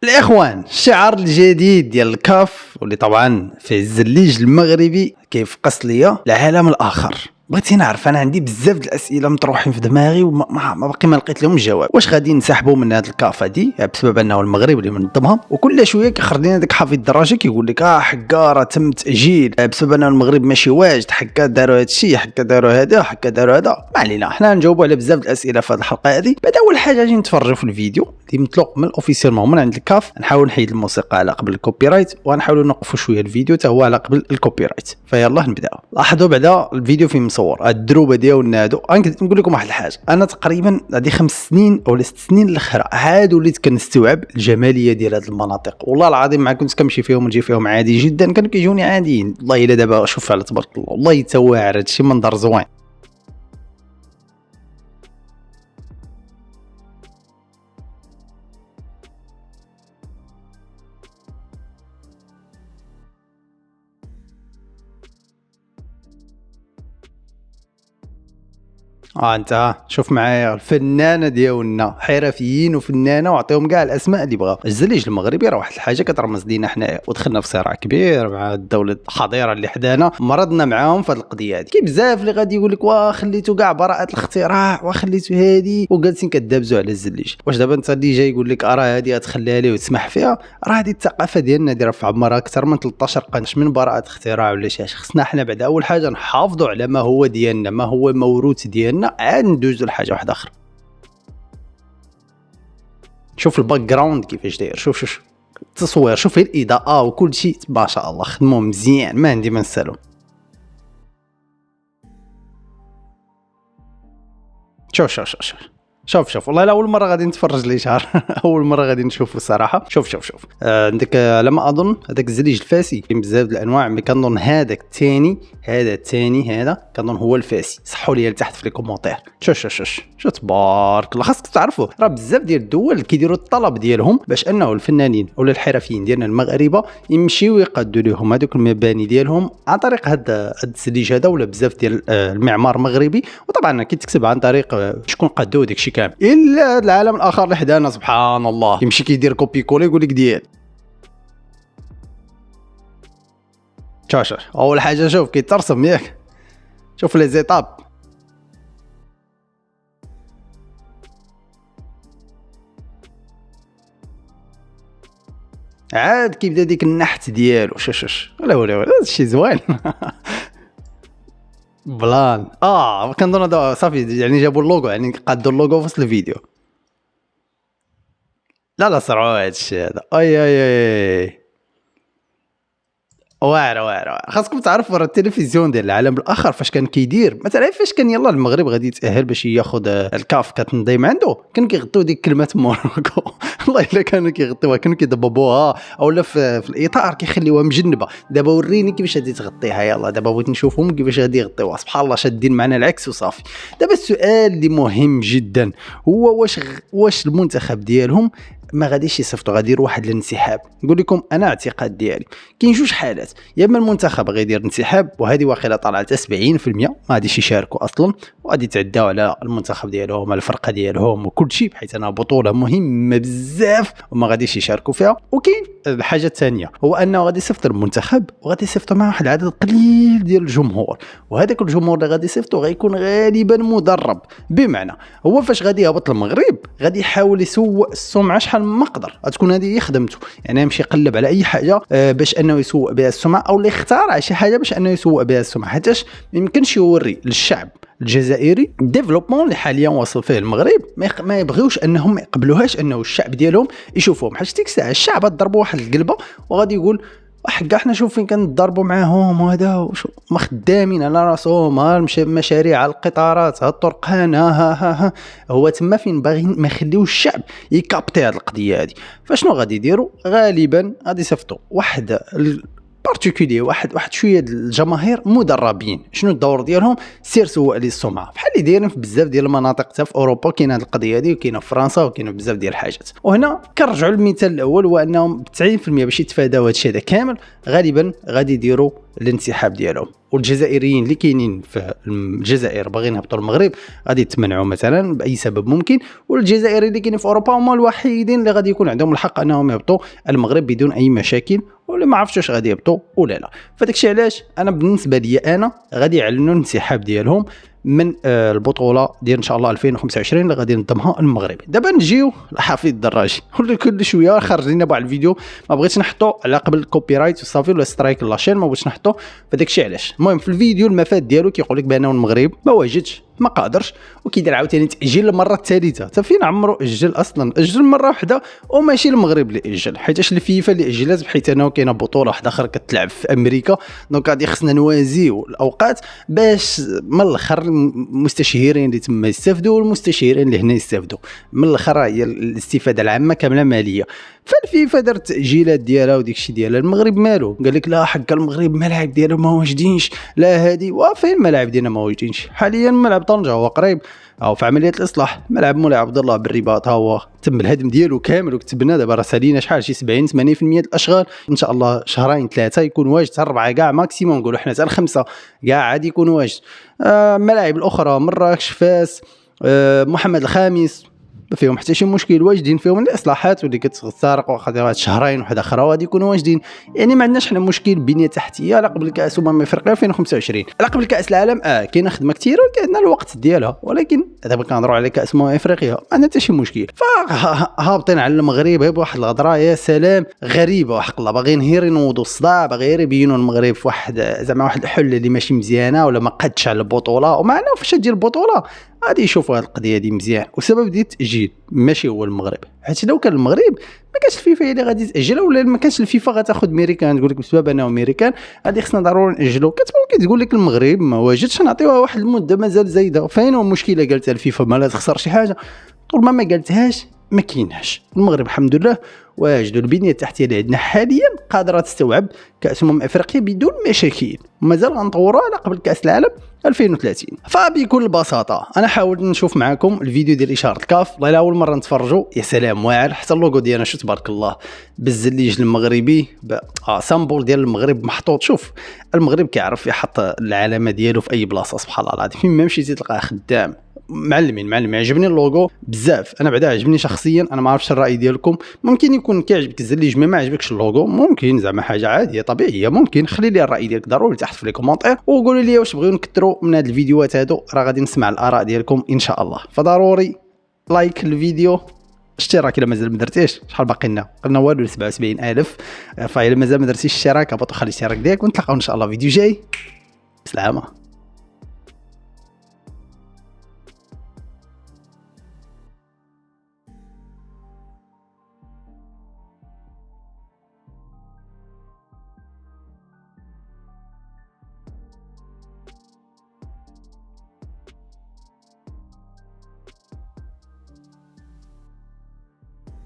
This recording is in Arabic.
الاخوان، الشعار الجديد ديال الكاف واللي طبعا في الزليج المغربي كيفقس ليا العالم الاخر. بغيتي نعرف، انا عندي بزاف د الاسئله مطروحين في دماغي وما باقي ما لقيت لهم الجواب. واش غادي نسحبوا من هذا الكاف هادي بسبب انه المغرب اللي منظمها؟ وكل شويه كيخرج لنا داك حفيظ الدراجه كيقول لك حكا راه تم تاجيل بسبب انه المغرب ماشي واجد، حكا داروا هادشي، حكا داروا هذا، حكا داروا هذا. ما علينا، حنا نجاوبوا على بزاف د الاسئله في هذه الحلقه هذه. بعد اول حاجه غادي نتفرجوا في الفيديو اللي مطلوق من الاوفيسيال من عند الكاف، نحاول نحيد الموسيقى على قبل الكوبي رايت، ونحاولوا نوقفوا شويه الفيديو حتى هو على قبل الكوبي رايت. فيلا نبداو. لاحظوا بعدا الفيديو فين مصور الدروبه ديالنا هادو. نقول لكم واحد الحاجه، انا تقريبا هذه 5 سنين ولا 6 سنين الاخرى عاد وليت كنستوعب الجماليه ديال هذه المناطق. والله العظيم ما كنت كنمشي فيهم ونجي فيهم عادي جدا، كانوا كيجوني عاديين. والله الا دابا شوف على تبارك الله، والله يتواعر هادشي منظر زوين. انت شوف معايا الفنانه ديالنا، حرفيين وفنانه، وعطيهم كاع الاسماء اللي بغا. الزليج المغربي راه واحد الحاجه كترمز لينا حنايا، ودخلنا في صراع كبير مع الدوله الحضيره اللي حدانا، مرضنا معاهم في هذه القضيه هذه. كاين بزاف اللي غادي يقول لك واه خليتو كاع براءه الاختراع وخليتو هادي وجالسين كدابزوا على الزليج. واش دابا انت اللي جاي يقول لك راه هادي غتخليها ليه وتسمح فيها؟ راه هذه الثقافه ديالنا اللي راه في عمرها اكثر من 13 قرن من براءه اختراع ولا شي حاجه. خصنا حنا بعد اول حاجه نحافظوا على ما هو ديالنا، ما هو موروث ديالنا، عاد ندوزو لحاجه واحده اخرى. شوف الباك جراوند كيفاش داير، شوف التصوير، شوف الاضاءه وكل شيء، ما شاء الله خدموا مزيان، ما عندي ما نسالو. شوف والله لا اول مره غادي نتفرج لي شهر اول مره غادي نشوفه صراحه. شوف عندك لما اظن هذاك الزليج الفاسي كاين بزاف د الانواع، مي كنظن هذاك الثاني، هذا كنظن هو الفاسي. صحوا لي لتحت في لي كومونتير. شو تبارك الله. خاصك تعرفوا راه بزاف ديال الدول كيديروا الطلب ديالهم باش انه الفنانين ولا الحرفيين ديالنا المغاربه يمشيو يقادوا لهم هذوك المباني ديالهم عن طريق هذا الزليج هذا، ولا بزاف ديال المعمار المغربي. وطبعا كيتكتب عن طريق شكون قادو داكشي كامل، الا العالم الاخر اللي حدانا سبحان الله يمشي كيدير كوبي كولي يقول لك ديال. شوف اول حاجه شوف كيترسم ياك، شوف لي زيتاب. عاد كيبدا ديك النحت ديالو. شوف ولا هادشي زوين بلان. كنظن هذا صافي، يعني جابوا اللوغو، يعني قادوا اللوغو في وسط الفيديو. لا صرعوا هادشي هذا. اي واعر. خاصكم تعرفوا راه التلفزيون ديال العالم الاخر فاش كان كيدير مثلا، فاش كان يلا المغرب غادي يتاهل باش ياخذ الكاف كتنظيم عنده، كانوا كيغطيو ديك كلمه موروكو والله الا كانوا كيغطيوها، كانوا كيضببوها اولا في الاطار كيخليوها مجنبه. دابا وريني كيفاش غادي تغطيها، يلا دابا بغيت نشوفهم كيفاش غادي يغطيوها. سبحان الله شادين معنا العكس وصافي. دابا السؤال اللي مهم جدا هو واش المنتخب ديالهم ما غاديش يصيفطوا، غادي يدير واحد الانسحاب. نقول لكم انا اعتقاد ديالي كاين جوج حالات، يا اما المنتخب غيدير انسحاب وهذه واخيلا طلعت 70% ما غاديش يشاركوا اصلا، وغادي يتعداو على المنتخب ديالهم على الفرقه ديالهم وكل شيء، بحيث انها بطوله مهمه بزاف وما غاديش يشاركوا فيها. وكاين الحاجه الثانيه هو انه غادي يصيفط المنتخب وغادي يصيفطوا معه واحد العدد قليل ديال الجمهور، وهذاك الجمهور اللي غادي يصيفطوا غيكون غالبا مدرب. بمعنى هو فاش غادي يهبط المغرب غادي يحاول يسوق السمعه شحال ما قدر، غتكون هذه خدمته، يعني يمشي يقلب على اي حاجه باش انه يسوق بها السمعه، او اللي يختار شي حاجه باش انه يسوق بها السمعه، حيتاش ما يمكنش يوري للشعب الجزائري الديفلوبمون اللي حاليا واصل فيه المغرب ما يبغيوش انهم ما يقبلوهاش انه الشعب ديالهم يشوفوهم. حيت ديك الساعه الشعب ضربوا واحد القلبه وغادي يقول حقا حنا شوف فين كنضربوا معاهم، وهذا ما خدامين على راسهم، مشاريع القطارات، الطرقان، ها هو تما فين باغيين ما يخليوش الشعب يكابتي هذه القضيه هذه. فشنو غادي يديروا؟ غالبا غادي يصيفطوا واحد بارتيكولي، واحد شويه الجماهير مدربين. شنو الدور ديالهم؟ سير سوق لي السمعه، بحال اللي دايرين في بزاف ديال المناطق حتى في اوروبا. كاين هذه القضيه هذه، وكاينه في فرنسا، وكاينه بزاف ديال الحاجات. وهنا كنرجعوا للمثال الاول، هو انهم ب 90% باش يتفاداو هذا الشيء هذا كامل غالبا غادي يديروا الانسحاب ديالهم. والجزائريين اللي كاينين في الجزائر باغيين يهبطوا المغرب غادي يتمنعوا مثلا باي سبب ممكن، والجزائريين اللي كاينين في اوروبا هما الوحيدين اللي غادي يكون عندهم الحق انهم يهبطوا المغرب بدون اي مشاكل، ولا ما عرفتش واش غادي يهبطوا ولا لا. فداكشي علاش انا بالنسبه لي انا غادي يعلنوا الانسحاب ديالهم من البطوله ديال ان شاء الله 2025 اللي غادي ينظمها المغرب. دابا نجيو لحفيظ الدراجي، ولا كل شويه خرج لنا بعض الفيديو ما بغيتش نحطو على قبل الكوبي رايت وصافي ولا سترايك لاشين ما بغيتش نحطو، فداكشي علاش. المهم في الفيديو المفاد ديالو كيقول لك بانه المغرب ما واجدش ما قادرش، وكيدير عاوتاني تاجيل المره الثالثه. حتى فين عمرو اجل اصلا؟ اجل مره واحده وماشي المغرب اللي اجل، حيتاش الفيفا اللي اجلات بحيث انه كاينه بطوله واحده اخرى كتلعب في امريكا، دونك غادي خصنا نوازيو الاوقات باش من الاخر المستشهرين اللي تما يستافدوا والمستشهرين اللي هنا يستافدوا. من الاخر هي الاستفاده العامه كامله ماليه. فالفيفا دارت التاجيلات ديالها وديك الشيء ديالها. المغرب مالو؟ قال لك لا حق المغرب الملاعب ديالو ما واجدينش، لا هادي وفين الملاعب ديالنا ما واجدينش. حاليا ملعب طنجه هو قريب او في عمليه الاصلاح، ملعب مولاي عبد الله بالرباط ها هو تم الهدم ديالو كامل وكتبنا دابا راه سالينا شحال شي 70 80% الاشغال. ان شاء الله شهرين ثلاثه يكون واجد، حتى 4 كاع ماكسيموم نقولوا حنا حتى 5 كاع عادي يكون واجد. الملاعب الاخرى مراكش فاس محمد الخامس ما فيهم حتى شي مشكل، واجدين فيهم الاصلاحات واللي كتسارق واخا شهرين وحده اخرى غادي يكونوا واجدين. يعني ما عندناش حنا مشكل بنيه تحتيه على قبل كاس افريقيا 2025 على قبل كاس العالم. كاينه خدمه كثيره وكاين الوقت ديالها، ولكن دابا كنهضروا على كاس افريقيا ما عندنا حتى شي مشكل. فهابطين على المغرب بواحد الهضره يا سلام غريبه وحق الله، باغيين غير ينوضوا الصداع، باغيين يبينوا المغرب في واحد زعما واحد الحل اللي ماشي مزيانه ولا ما قادش على البطوله. ومعنا فاش تجي البطوله غادي يشوفوا هذه القضيه دي مزيان، وسبب ديال التاجيل ماشي هو المغرب، حيت لو كان المغرب ما كانش الفيفا هي اللي غادي تاجلها، ولا ما كانش الفيفا غتاخذ ميريكان تقول لك بسبب انه ميريكان غادي خصنا ضروري ناجلو. ممكن تقول لك المغرب ما واجدش نعطيوها واحد المده مازال زايده. فين هو المشكله؟ قالتها الفيفا ما لا تخسر شي حاجه، طول ما قالتهاش ما كايناش. المغرب الحمد لله واجد، البنيه التحتيه اللي عندنا حاليا قادره تستوعب كاس افريقيا بدون مشاكل، ومازال غنطوروا على قبل كاس العالم 2030. فبكل بساطه انا حاولت نشوف معكم الفيديو ديال اشاره الكاف، والله الا اول مره نتفرجوا يا سلام واعر. حتى اللوغو ديالنا شو تبارك الله بالزليج المغربي سامبول ديال المغرب محطوط. شوف المغرب كيعرف يحط العلامه ديالو في اي بلاصه سبحان الله العظيم، فين ما مشيتي تلقاه خدام. معلمين عجبني اللوغو بزاف، انا بعدا عجبني شخصيا. انا ما عرفتش الراي ديالكم، ممكن يكون كيعجبك الزليج ما عجبكش اللوغو، ممكن زعما حاجه عاديه طبيعيه. ممكن خلي لي الراي ديالك ضروري تحت في لي كومونتير، وقولوا لي واش بغيو نكثروا من هاد الفيديوهات هادو، راه غادي نسمع الاراء ديالكم ان شاء الله. فضروري لايك الفيديو، اشتراك الا مازال ما درتيش. شحال باقي لنا؟ قلنا والو 77000. فالا مازال ما درتيش اشتراك هبط وخلي الاشتراك ديالك، ونتلاقاو ان شاء الله فيديو جاي. سلامه.